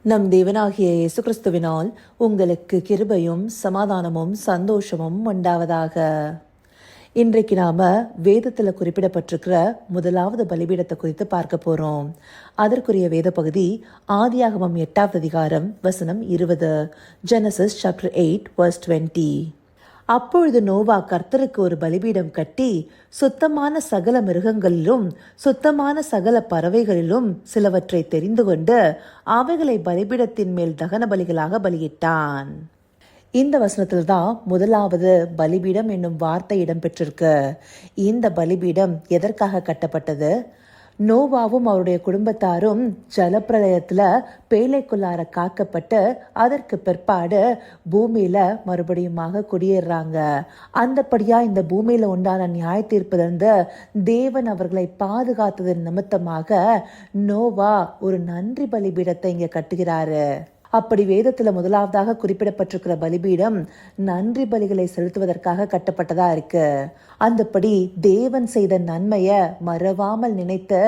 நம் தேவனாகிய இயேசு கிறிஸ்துவினால் உங்களுக்கு கிருபையும் சமாதானமும் சந்தோஷமும் உண்டாவதாக. இன்றைக்கு நாம வேதத்தில் குறிப்பிடப்பட்டிருக்கிற முதலாவது பலிபீடத்தை குறித்து பார்க்க போறோம். அதற்குரிய வேத பகுதி ஆதியாகமம் 8வது அதிகாரம் வசனம் 20. Genesis chapter 8 verse 20. அப்பொழுது நோவா கர்த்தருக்கு ஒரு பலிபீடம் கட்டி சுத்தமான சகல மிருகங்களிலும் சுத்தமான சகல பறவைகளிலும் சிலவற்றை தெரிந்து கொண்டு அவைகளை பலிபீடத்தின் மேல் தகன பலிகளாக பலியிட்டான். இந்த வசனத்தில் தான் முதலாவது பலிபீடம் என்னும் வார்த்தை இடம்பெற்றிருக்கு. இந்த பலிபீடம் எதற்காக கட்டப்பட்டது? நோவாவும் அவருடைய குடும்பத்தாரும் ஜலப்பிரளயத்துல பேழைக்குள்ளார காக்கப்பட்டு அதற்கு பிற்பாடு பூமியில மறுபடியுமாக குடியேறாங்க. அந்தபடியா இந்த பூமியில உண்டான நியாய தீர்ப்பிலிருந்து தேவன் அவர்களை பாதுகாத்ததன் நிமித்தமாக நோவா ஒரு நன்றி பலிபீடத்தை இங்க கட்டுகிறாரு. அப்படி வேதத்துல முதலாவதாக குறிப்பிடப்பட்டிருக்கிற பலிபீடம் நன்றி பலிகளை செலுத்துவதற்காக கட்டப்பட்டதா இருக்கு. அந்தபடி தேவன் செய்த நன்மைய மறவாமல் நினைத்து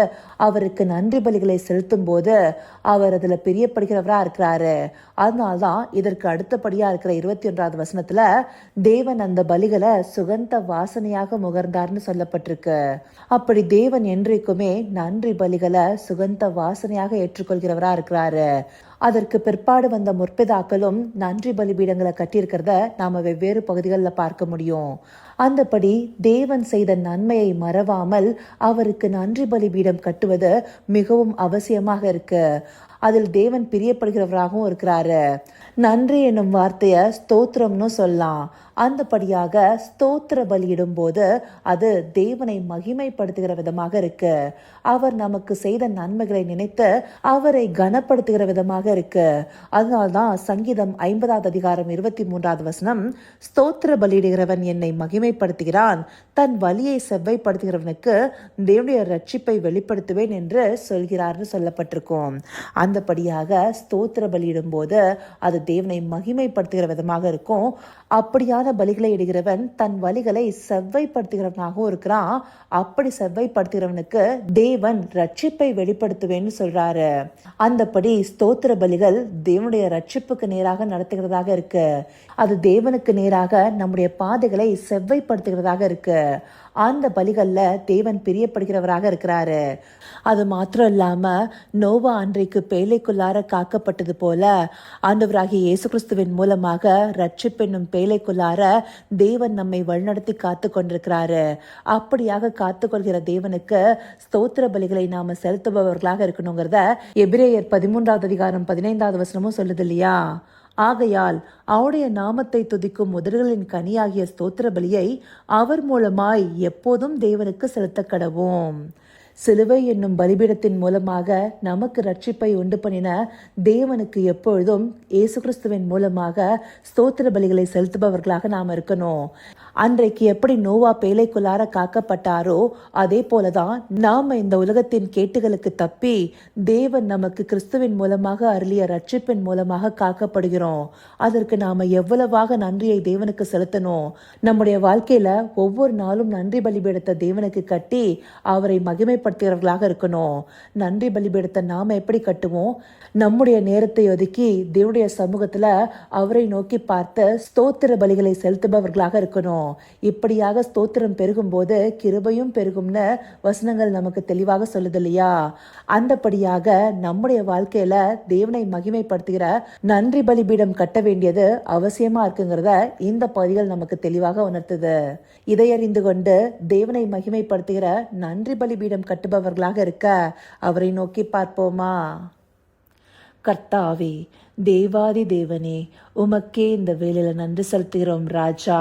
அவருக்கு நன்றி பலிகளை செலுத்தும் போது அவர் அதுல பிரியப்படுகிறவரா இருக்கிறாரு. அதனால்தான் இதற்கு அடுத்தபடியா இருக்கிற 21வது வசனத்துல தேவன் அந்த பலிகளை சுகந்த வாசனையாக முகர்ந்தார்னு சொல்லப்பட்டிருக்கு. அப்படி தேவன் என்றைக்குமே நன்றி பலிகளை சுகந்த வாசனையாக ஏற்றுக்கொள்கிறவரா இருக்கிறாரு. அதற்கு பிற்பாடு வந்த முற்பிதாக்களும் நன்றி பலிபீடங்களை கட்டியிருக்கிறத நாம வெவ்வேறு பகுதிகளில் பார்க்க முடியும். அந்தபடி தேவன் செய்த நன்மையை மறவாமல் அவருக்கு நன்றி பலிபீடம் கட்டுவது மிகவும் அவசியமாக இருக்கு. அதில் தேவன் பிரியப்படுகிறவராகவும் இருக்கிறாரு. நன்றி என்னும் வார்த்தைய ஸ்தோத்திரம்னு சொல்லலாம். அந்தபடியாக ஸ்தோத்திர பலியிடும் போது அது தேவனை மகிமைப்படுத்துகிற விதமாக இருக்கு. அவர் நமக்கு செய்த நன்மைகளை நினைத்து அவரை கனப்படுத்துகிற விதமாக இருக்கு. அதனால்தான் சங்கீதம் 50வது அதிகாரம் 23வது வசனம், ஸ்தோத்திர பலியிடுகிறவன் என்னை மகிமைப்படுத்துகிறான், தன் வலியை செவ்வைப்படுத்துகிறவனுக்கு தேவனுடைய ரட்சிப்பை வெளிப்படுத்துவேன் என்று சொல்கிறார்னு சொல்லப்பட்டிருக்கும். அந்தபடியாக ஸ்தோத்திர பலியிடும் போது அது தேவனை மகிமைப்படுத்துகிற விதமாக இருக்கும். அப்படியான பலிகளை இடுகிறவன் தன் வலிகளை செவ்வைப்படுத்துகிறவனாகவும் இருக்கிறான். அப்படி செவ்வைப்படுத்துகிறவனுக்கு தேவன் ரட்சிப்பை வெளிப்படுத்துவேன்னு சொல்றாரு. அந்தபடி ஸ்தோத்திர பலிகள் தேவனுடைய ரட்சிப்புக்கு நேராக நடத்துகிறதாக இருக்கு. அது தேவனுக்கு நேராக நம்முடைய பாதைகளை செவ்வைப்படுத்துகிறதாக இருக்கு. அந்த பலிகள்ல தேவன் பிரியப்படுகிறவராக இருக்கிறாரு. அது மாத்திரம் இல்லாம நோவா அன்றைக்கு பேழைக்குள்ளார காக்கப்பட்டது போல ஆண்டவராகிய இயேசு கிறிஸ்துவின் மூலமாக ரட்சிப்பென்னும் பேழைக்குள்ளார தேவன் நம்மை வழிநடத்தி காத்து கொண்டிருக்கிறாரு. அப்படியாக காத்துக்கொள்கிற தேவனுக்கு ஸ்தோத்திர பலிகளை நாம செலுத்துபவர்களாக இருக்கணுங்கிறத எபிரேயர் 13வது அதிகாரம் 15வது வசனமும் சொல்லுது இல்லையா? ஆகையால் அவருடைய நாமத்தை துதிக்கும் உதடுகளின் கனியாகிய ஸ்தோத்திர பலியை அவர் மூலமாய் எப்போதும் தேவனுக்கு செலுத்த கடவோம். சிலுவை என்னும் பலிபீடத்தின் மூலமாக நமக்கு ரட்சிப்பை உண்டு பண்ணின தேவனுக்கு எப்பொழுதும் இயேசு கிறிஸ்துவின் மூலமாக ஸ்தோத்திர பலிகளை செலுத்துபவர்களாக நாம் இருக்கணும். அன்றைக்கு எப்படி நோவா பேழைக்குள்ளார காக்கப்பட்டாரோ அதே போலதான் நாம இந்த உலகத்தின் கேட்டுகளுக்கு தப்பி தேவன் நமக்கு கிறிஸ்துவின் மூலமாக அருளிய ரட்சிப்பின் மூலமாக காக்கப்படுகிறோம். அதற்கு நாம எவ்வளவாக நன்றியை தேவனுக்கு செலுத்தணும். நம்முடைய வாழ்க்கையில ஒவ்வொரு நாளும் நன்றி பலிபீடத்தை தேவனுக்கு கட்டி அவரை மகிமைப்படுத்துகிறவர்களாக இருக்கணும். நன்றி பலிபீடத்தை நாம எப்படி கட்டுவோம்? நம்முடைய நேரத்தை ஒதுக்கி தேவனுடைய சமூகத்துல அவரை நோக்கி பார்த்து ஸ்தோத்திர பலிகளை செலுத்துபவர்களாக இருக்கணும். இப்படியாக ஸ்தோத்திரம் பெருகும் போது கிருபையும் பெருகும்னு வசனங்கள் நமக்கு தெளிவாக சொல்லுது இல்லையா? அந்தபடியாக நம்முடைய வாழ்க்கையில தேவனை மகிமைப்படுத்துகிற நன்றி பலிபீடம் கட்ட வேண்டியது அவசியமா இருக்குங்கிறத இந்த பகுதிகள் நமக்கு தெளிவாக உணர்த்துது. இதை அறிந்து கொண்டு தேவனை மகிமைப்படுத்துகிற நன்றி பலிபீடம் கட்டுபவர்களாக இருக்க அவரை நோக்கி பார்ப்போமா? கர்த்தாவே, தேவாதி தேவனே, உமக்கே இந்த வேளையில நன்றி செலுத்துகிறோம் ராஜா.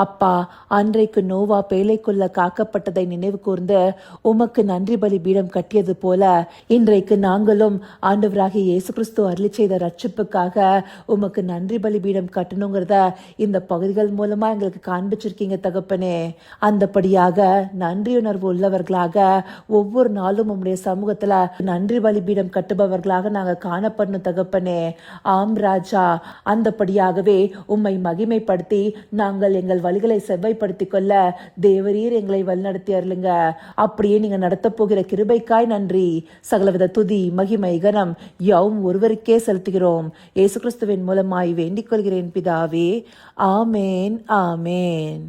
அப்பா, அன்றைக்கு நோவா பேழைக்குள்ள காக்கப்பட்டதை நினைவு கூர்ந்து உமக்கு நன்றி பலி பீடம் கட்டியது போல இன்றைக்கு நாங்களும் ஆண்டவராகிய இயேசு கிறிஸ்து அருளி செய்த ரட்சிப்புக்காக உமக்கு நன்றி பலி பீடம் கட்டணுங்கிறத இந்த பகுதிகள் மூலமா எங்களுக்கு காண்பிச்சிருக்கீங்க தகப்பனே. அந்தபடியாக நன்றியுணர்வு உள்ளவர்களாக ஒவ்வொரு நாளும் உம்முடைய சமூகத்துல நன்றி பலி பீடம் கட்டுபவர்களாக நாங்க காணப்படணும் தகப்பனே. ஆம் ராஜா, அந்தபடியாகவே உம்மை மகிமைப்படுத்தி நாங்கள் எங்கள் வழிகளை செவ்வாய்ப்படுத்திக் கொள்ள தேவரீர் எங்களை வழிநடத்தி அருளுங்க. அப்படியே நீங்க நடத்த போகிற கிருபைக்காய் நன்றி. சகலவித துதி மகிமை கனம் யாவும் ஒருவருக்கே செலுத்துகிறோம். இயேசு கிறிஸ்துவின் மூலமாய் வேண்டிக் கொள்கிறேன் பிதாவே. ஆமேன், ஆமேன்.